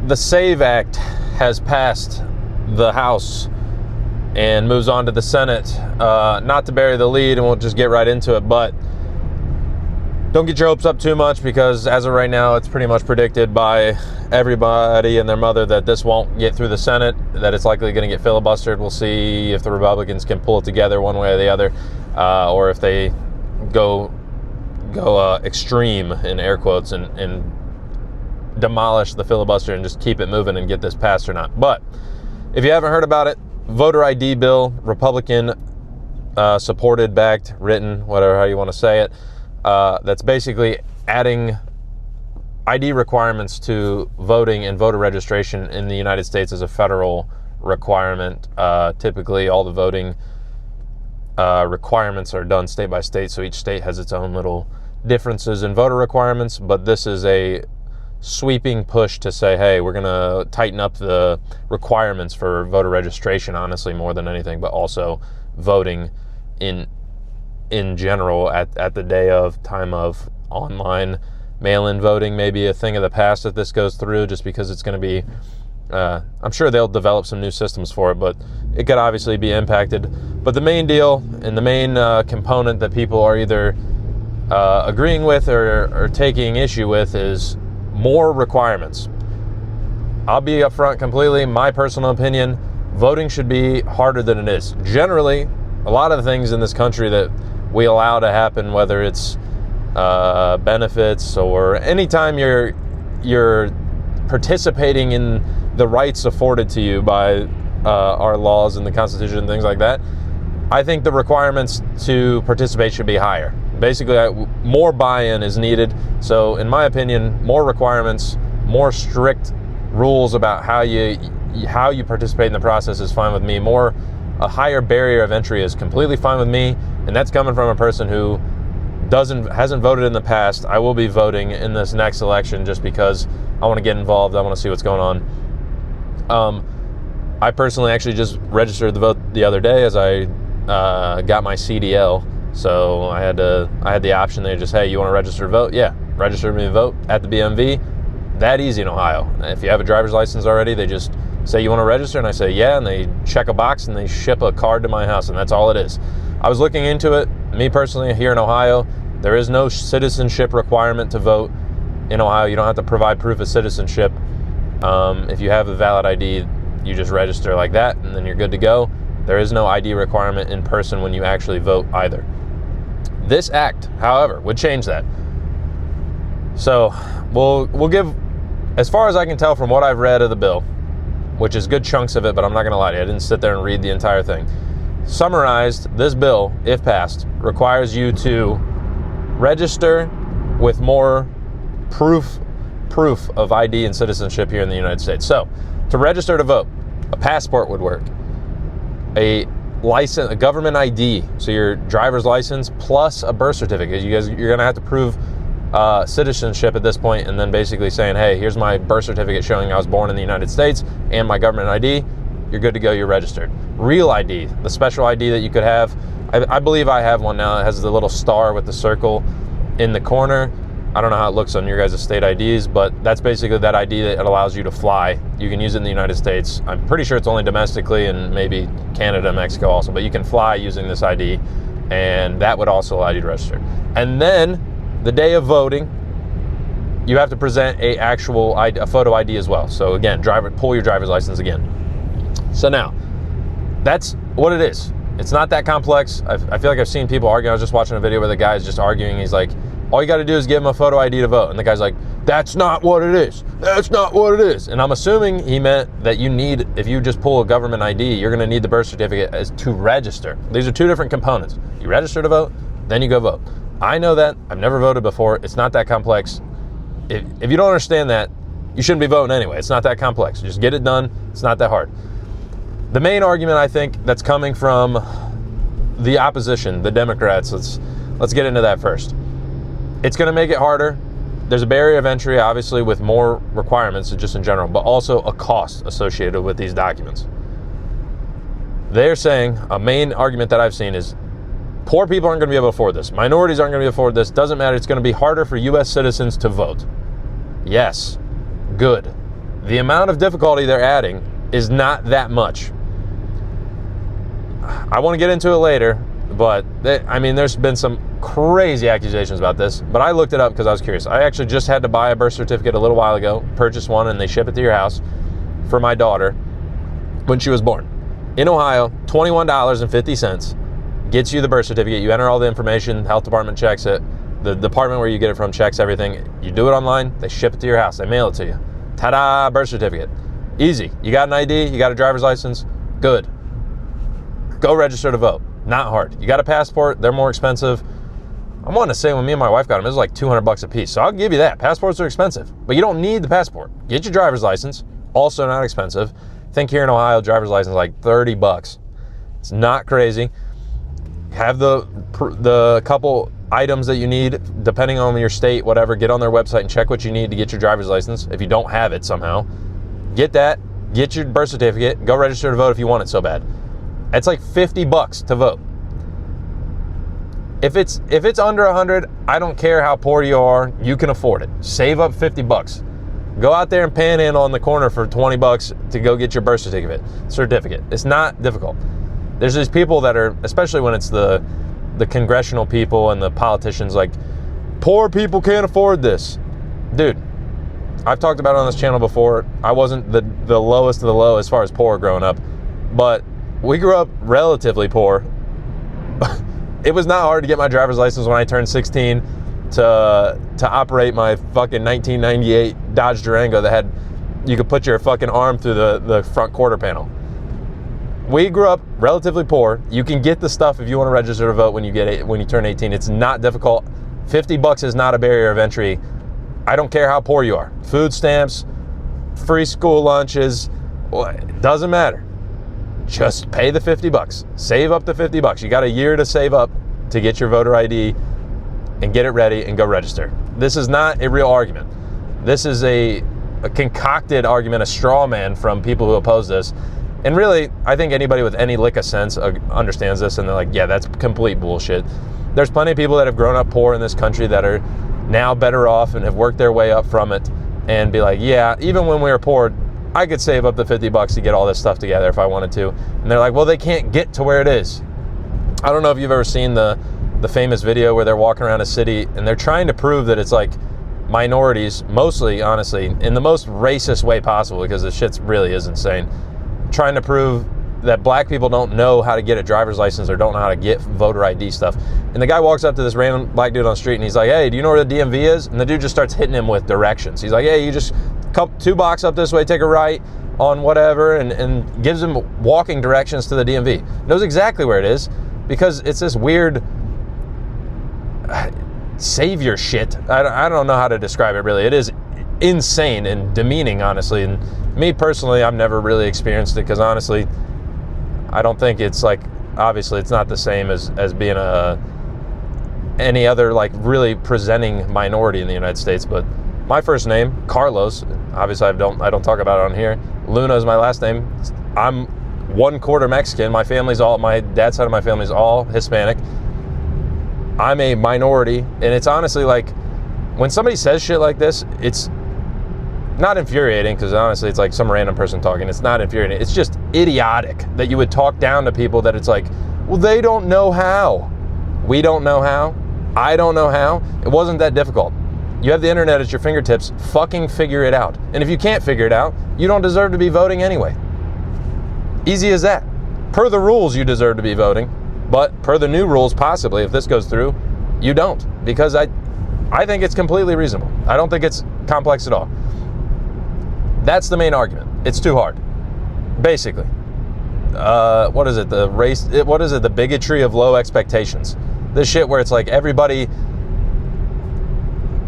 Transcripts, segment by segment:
the SAVE Act has passed the House and moves on to the Senate. Not to bury the lead, and we'll just get right into it, but don't get your hopes up too much, because as of right now, it's pretty much predicted by everybody and their mother that this won't get through the Senate, that it's likely going to get filibustered. We'll see if the Republicans can pull it together one way or the other, or if they go extreme, in air quotes, and demolish the filibuster and just keep it moving and get this passed or not. But if you haven't heard about it, voter ID bill, Republican supported, backed, written, whatever, how you want to say it. That's basically adding ID requirements to voting and voter registration in the United States as a federal requirement. Typically, all the voting requirements are done state by state, so each state has its own little differences in voter requirements, but this is a sweeping push to say, hey, we're going to tighten up the requirements for voter registration, honestly, more than anything, but also voting in general at the day of time of online mail-in voting may be a thing of the past if this goes through, just because it's going to be, I'm sure they'll develop some new systems for it, but it could obviously be impacted. But the main deal and the main component that people are either agreeing with or taking issue with is more requirements. I'll be upfront completely. My personal opinion, voting should be harder than it is. Generally, a lot of the things in this country that we allow to happen, whether it's benefits or anytime you're participating in the rights afforded to you by our laws and the Constitution and things like that, I think the requirements to participate should be higher. Basically, more buy-in is needed. So in my opinion, more requirements, more strict rules about how you participate in the process is fine with me. A higher barrier of entry is completely fine with me, and that's coming from a person who hasn't voted in the past. I will be voting in this next election just because I want to get involved. I want to see what's going on. I personally actually just registered the vote the other day as I got my CDL. So I had the option there, just, hey, you want to register to vote? Yeah, register me to vote at the BMV. That easy in Ohio. If you have a driver's license already, they just say, you want to register? And I say, yeah, and they check a box and they ship a card to my house, and that's all it is. I was looking into it. Me personally, here in Ohio, there is no citizenship requirement to vote in Ohio. You don't have to provide proof of citizenship. If you have a valid ID, you just register like that, and then you're good to go. There is no ID requirement in person when you actually vote either. This act, however, would change that. So we'll give, as far as I can tell from what I've read of the bill, which is good chunks of it, but I'm not going to lie to you, I didn't sit there and read the entire thing. Summarized, this bill, if passed, requires you to register with more proof of ID and citizenship here in the United States. So to register to vote, a passport would work. A government ID, so your driver's license plus a birth certificate. You're going to have to prove citizenship at this point, and then basically saying, hey, here's my birth certificate showing I was born in the United States and my government ID. You're good to go. You're registered. Real ID, the special ID that you could have. I believe I have one now. It has the little star with the circle in the corner. I don't know how it looks on your guys' state IDs, but that's basically that ID that allows you to fly. You can use it in the United States. I'm pretty sure it's only domestically, and maybe Canada, Mexico also, but you can fly using this ID, and that would also allow you to register. And then the day of voting, you have to present a photo ID as well. So again, pull your driver's license again. So now, that's what it is. It's not that complex. I feel like I've seen people arguing. I was just watching a video where the guy is just arguing. He's like, all you got to do is give him a photo ID to vote. And the guy's like, that's not what it is. That's not what it is. And I'm assuming he meant that if you just pull a government ID, you're going to need the birth certificate to register. These are two different components. You register to vote, then you go vote. I know that. I've never voted before. It's not that complex. If you don't understand that, you shouldn't be voting anyway. It's not that complex. Just get it done. It's not that hard. The main argument, I think, that's coming from the opposition, the Democrats, let's get into that first. It's going to make it harder. There's a barrier of entry, obviously, with more requirements just in general, but also a cost associated with these documents. They're saying a main argument that I've seen is poor people aren't going to be able to afford this. Minorities aren't going to be able to afford this. Doesn't matter. It's going to be harder for U.S. citizens to vote. Yes. Good. the amount of difficulty they're adding is not that much. I want to get into it later, but there's been some crazy accusations about this, but I looked it up because I was curious. I actually just had to buy a birth certificate a little while ago, purchase one, and they ship it to your house for my daughter when she was born. In Ohio, $21.50 gets you the birth certificate. You enter all the information, health department checks it, the department where you get it from checks everything. You do it online, they ship it to your house, they mail it to you. Ta-da, birth certificate. Easy. You got an ID, you got a driver's license, good. Go register to vote. Not hard. You got a passport, they're more expensive. I want to say when me and my wife got them, it was like $200 a piece. So I'll give you that. Passports are expensive, but you don't need the passport. Get your driver's license, also not expensive. I think here in Ohio, driver's license is like $30. It's not crazy. Have the couple items that you need, depending on your state, whatever. Get on their website and check what you need to get your driver's license. If you don't have it somehow, get that. Get your birth certificate. Go register to vote if you want it so bad. It's like $50 to vote. If it's under 100, I don't care how poor you are, you can afford it. Save up $50. Go out there and panhandle on the corner for $20 to go get your birth certificate. It's not difficult. There's these people that are, especially when it's the congressional people and the politicians, like, poor people can't afford this. Dude, I've talked about it on this channel before. I wasn't the lowest of the low as far as poor growing up, but we grew up relatively poor. It was not hard to get my driver's license when I turned 16 to operate my fucking 1998 Dodge Durango that you could put your fucking arm through the front quarter panel. We grew up relatively poor. You can get the stuff if you want to register to vote when you turn 18. It's not difficult. $50 is not a barrier of entry. I don't care how poor you are. Food stamps, free school lunches, it doesn't matter. Just pay the $50. Save up the $50. You got a year to save up to get your voter ID and get it ready and go register. This is not a real argument. This is a concocted argument, a straw man from people who oppose this. And really, I think anybody with any lick of sense understands this, and they're like, yeah, that's complete bullshit. There's plenty of people that have grown up poor in this country that are now better off and have worked their way up from it and be like, yeah, even when we were poor, I could save up the $50 to get all this stuff together if I wanted to. And they're like, well, they can't get to where it is. I don't know if you've ever seen the famous video where they're walking around a city and they're trying to prove that it's like minorities, mostly, honestly, in the most racist way possible, because the shit really is insane, trying to prove that black people don't know how to get a driver's license or don't know how to get voter ID stuff. And the guy walks up to this random black dude on the street and he's like, hey, do you know where the DMV is? And the dude just starts hitting him with directions. He's like, hey, you just come 2 blocks up this way, take a right on whatever, and gives him walking directions to the DMV. Knows exactly where it is because it's this weird savior shit. I don't know how to describe it really. It is insane and demeaning, honestly. And me personally, I've never really experienced it because honestly, I don't think it's like, obviously it's not the same as being any other like really presenting minority in the United States. But my first name, Carlos, obviously I don't talk about it on here. Luna is my last name. I'm 1/4 Mexican. My dad's side of my family is all Hispanic. I'm a minority, and it's honestly like, when somebody says shit like this, it's not infuriating, because honestly it's like some random person talking. It's not infuriating. It's just idiotic that you would talk down to people that it's like, well, they don't know how. We don't know how. I don't know how. It wasn't that difficult. You have the internet at your fingertips. Fucking figure it out. And if you can't figure it out, you don't deserve to be voting anyway. Easy as that. Per the rules, you deserve to be voting. But per the new rules, possibly, if this goes through, you don't. Because I think it's completely reasonable. I don't think it's complex at all. That's the main argument. It's too hard. Basically. What is it? The bigotry of low expectations. This shit where it's like everybody,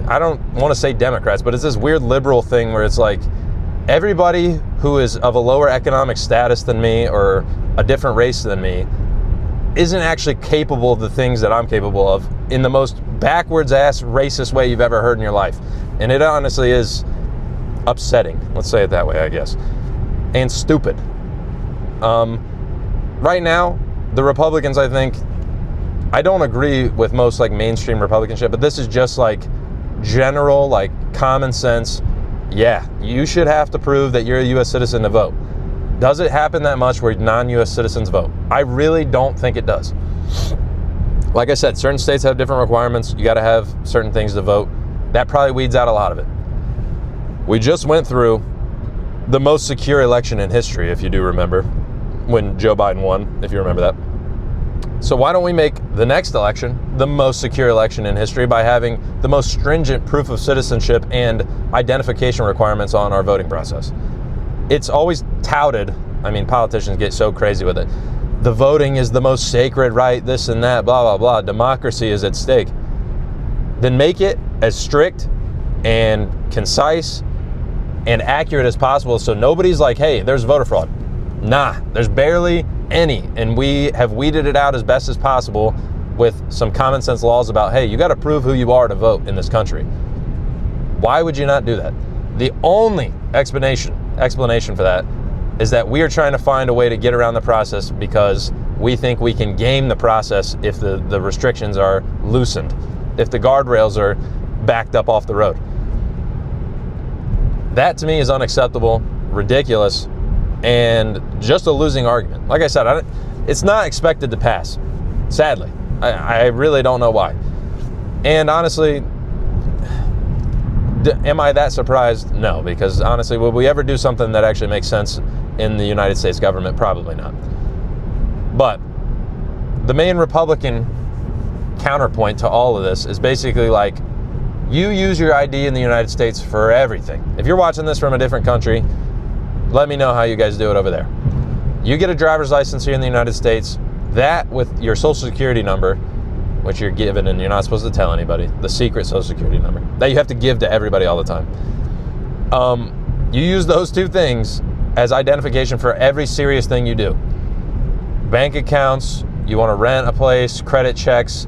I don't want to say Democrats, but it's this weird liberal thing where it's like everybody who is of a lower economic status than me or a different race than me isn't actually capable of the things that I'm capable of in the most backwards ass racist way you've ever heard in your life. And it honestly is upsetting. Let's say it that way, I guess. And stupid. Right now, the Republicans, I think, I don't agree with most like mainstream Republican shit, but this is just like general, like common sense, Yeah, you should have to prove that you're a U.S. citizen to vote. Does it happen that much where non-U.S. citizens vote? I really don't think it does. Like I said, certain states have different requirements. You got to have certain things to vote. That probably weeds out a lot of it. We just went through the most secure election in history, if you do remember, when Joe Biden won, if you remember that. So why don't we make the next election the most secure election in history by having the most stringent proof of citizenship and identification requirements on our voting process? It's always touted, I mean, politicians get so crazy with it. The voting is the most sacred right, this and that, blah, blah, blah. Democracy is at stake. Then make it as strict and concise and accurate as possible so nobody's like, hey, there's voter fraud. Nah, there's barely any, and we have weeded it out as best as possible with some common sense laws about, hey, you got to prove who you are to vote in this country. Why would you not do that? The only explanation for that is that we are trying to find a way to get around the process because we think we can game the process if the restrictions are loosened, if the guardrails are backed up off the road. That to me is unacceptable, ridiculous, and just a losing argument. Like I said, it's not expected to pass, sadly. I really don't know why. And honestly, am I that surprised? No, because honestly, will we ever do something that actually makes sense in the United States government? Probably not. But the main Republican counterpoint to all of this is basically like, you use your ID in the United States for everything. If you're watching this from a different country, let me know how you guys do it over there. You get a driver's license here in the United States, that with your social security number, which you're given and you're not supposed to tell anybody, the secret social security number, that you have to give to everybody all the time. You use those two things as identification for every serious thing you do. Bank accounts, you want to rent a place, credit checks,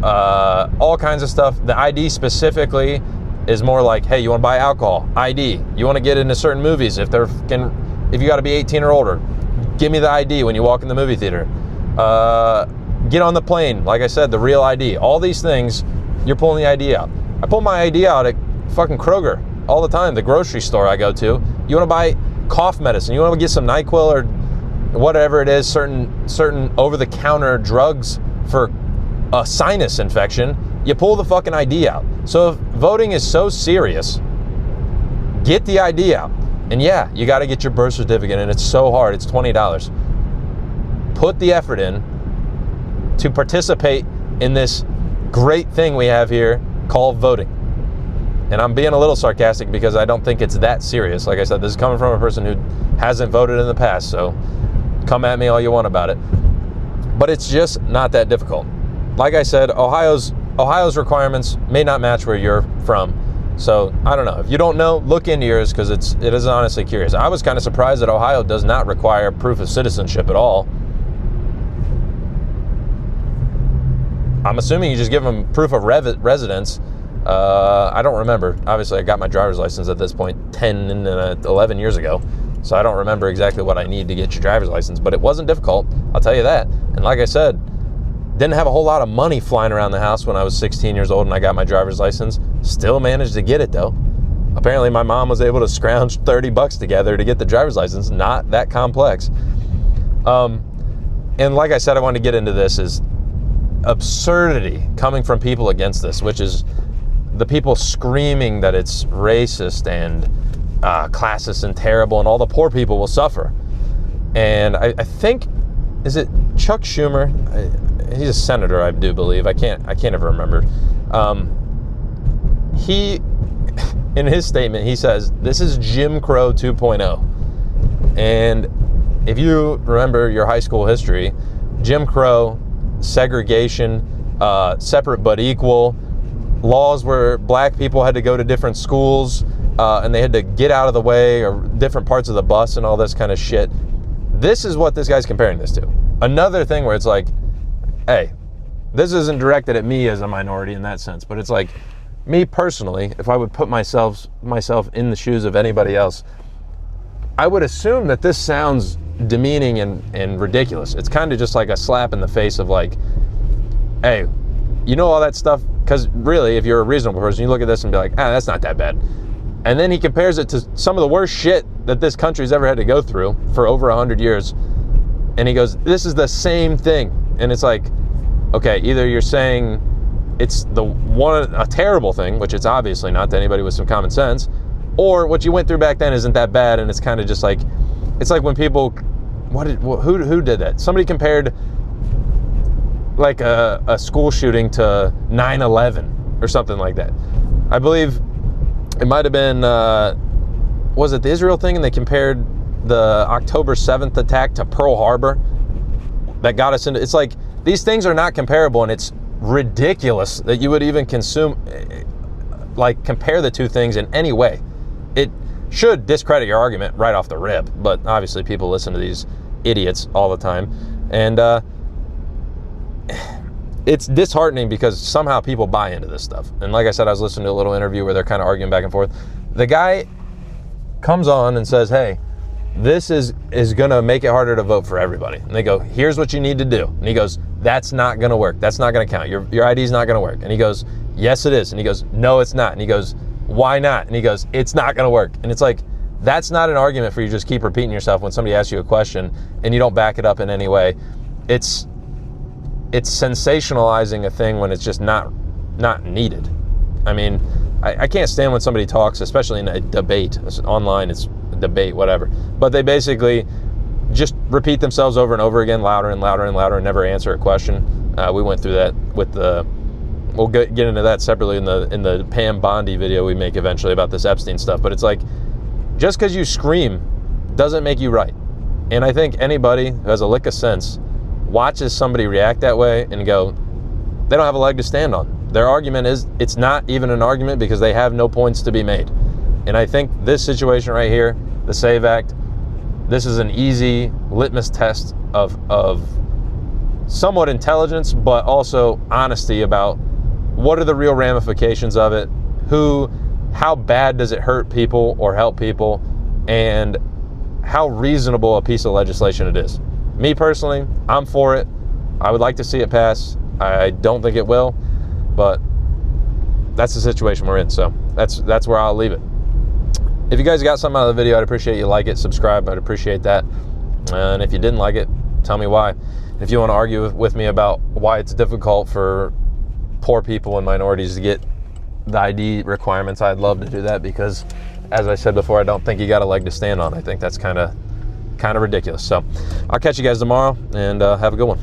all kinds of stuff. The ID specifically is more like, hey, you want to buy alcohol, ID. You want to get into certain movies, if you got to be 18 or older, give me the ID when you walk in the movie theater. Get on the plane, like I said, the real ID. All these things, you're pulling the ID out. I pull my ID out at fucking Kroger all the time, the grocery store I go to. You want to buy cough medicine, you want to get some NyQuil or whatever it is, certain over-the-counter drugs for a sinus infection, you pull the fucking ID out. So if voting is so serious, get the ID out. And yeah, you got to get your birth certificate, and it's so hard. It's $20. Put the effort in to participate in this great thing we have here called voting. And I'm being a little sarcastic because I don't think it's that serious. Like I said, this is coming from a person who hasn't voted in the past, so come at me all you want about it. But it's just not that difficult. Like I said, Ohio's requirements may not match where you're from. So I don't know. If you don't know, look into yours, because it is honestly curious. I was kind of surprised that Ohio does not require proof of citizenship at all. I'm assuming you just give them proof of residence. I don't remember. Obviously, I got my driver's license at this point 10 and 11 years ago. So I don't remember exactly what I need to get your driver's license, but it wasn't difficult. I'll tell you that. And like I said, didn't have a whole lot of money flying around the house when I was 16 years old and I got my driver's license. Still managed to get it though. Apparently my mom was able to scrounge $30 together to get the driver's license. Not that complex. And like I said, I wanted to get into this is absurdity coming from people against this, which is the people screaming that it's racist and classist and terrible and all the poor people will suffer. And I think, is it Chuck Schumer? He's a senator, I do believe. I can't ever remember. He, in his statement, he says, this is Jim Crow 2.0. And if you remember your high school history, Jim Crow, segregation, separate but equal, laws where black people had to go to different schools and they had to get out of the way, or different parts of the bus and all this kind of shit. This is what this guy's comparing this to. Another thing where it's like, hey, this isn't directed at me as a minority in that sense, but it's like, me personally, if I would put myself in the shoes of anybody else, I would assume that this sounds demeaning and ridiculous. It's kind of just like a slap in the face of like, hey, you know all that stuff? Because really, if you're a reasonable person, you look at this and be like, that's not that bad. And then he compares it to some of the worst shit that this country's ever had to go through for over 100 years. And he goes, this is the same thing. And it's like, okay, either you're saying it's a terrible thing, which it's obviously not to anybody with some common sense, or what you went through back then isn't that bad, and it's kind of just like, it's like when people, who did that? Somebody compared like a school shooting to 9/11 or something like that. I believe it might have been, was it the Israel thing? And they compared the October 7th attack to Pearl Harbor. That got us into, it's like, these things are not comparable, and it's ridiculous that you would even compare the two things in any way. It should discredit your argument right off the rip, but obviously people listen to these idiots all the time. And it's disheartening because somehow people buy into this stuff. And like I said, I was listening to a little interview where they're kind of arguing back and forth. The guy comes on and says, hey, this is going to make it harder to vote for everybody. And they go, here's what you need to do. And he goes, that's not going to work. That's not going to count. Your ID is not going to work. And he goes, yes, it is. And he goes, no, it's not. And he goes, why not? And he goes, it's not going to work. And it's like, that's not an argument for you to just keep repeating yourself when somebody asks you a question and you don't back it up in any way. It's sensationalizing a thing when it's just not needed. I mean, I can't stand when somebody talks, especially in a debate. It's online, it's a debate, whatever. But they basically just repeat themselves over and over again, louder and louder and louder, and never answer a question. We went through that with we'll get into that separately in the Pam Bondi video we make eventually about this Epstein stuff. But it's like, just because you scream doesn't make you right. And I think anybody who has a lick of sense watches somebody react that way and go, they don't have a leg to stand on. Their argument is, it's not even an argument because they have no points to be made. And I think this situation right here, the SAVE Act, this is an easy litmus test of somewhat intelligence, but also honesty about what are the real ramifications of it, how bad does it hurt people or help people, and how reasonable a piece of legislation it is. Me personally, I'm for it. I would like to see it pass. I don't think it will, but that's the situation we're in. So that's where I'll leave it. If you guys got something out of the video, I'd appreciate you like it, subscribe. I'd appreciate that. And if you didn't like it, tell me why. If you want to argue with me about why it's difficult for poor people and minorities to get the ID requirements, I'd love to do that because, as I said before, I don't think you got a leg to stand on. I think that's kind of ridiculous. So I'll catch you guys tomorrow, and have a good one.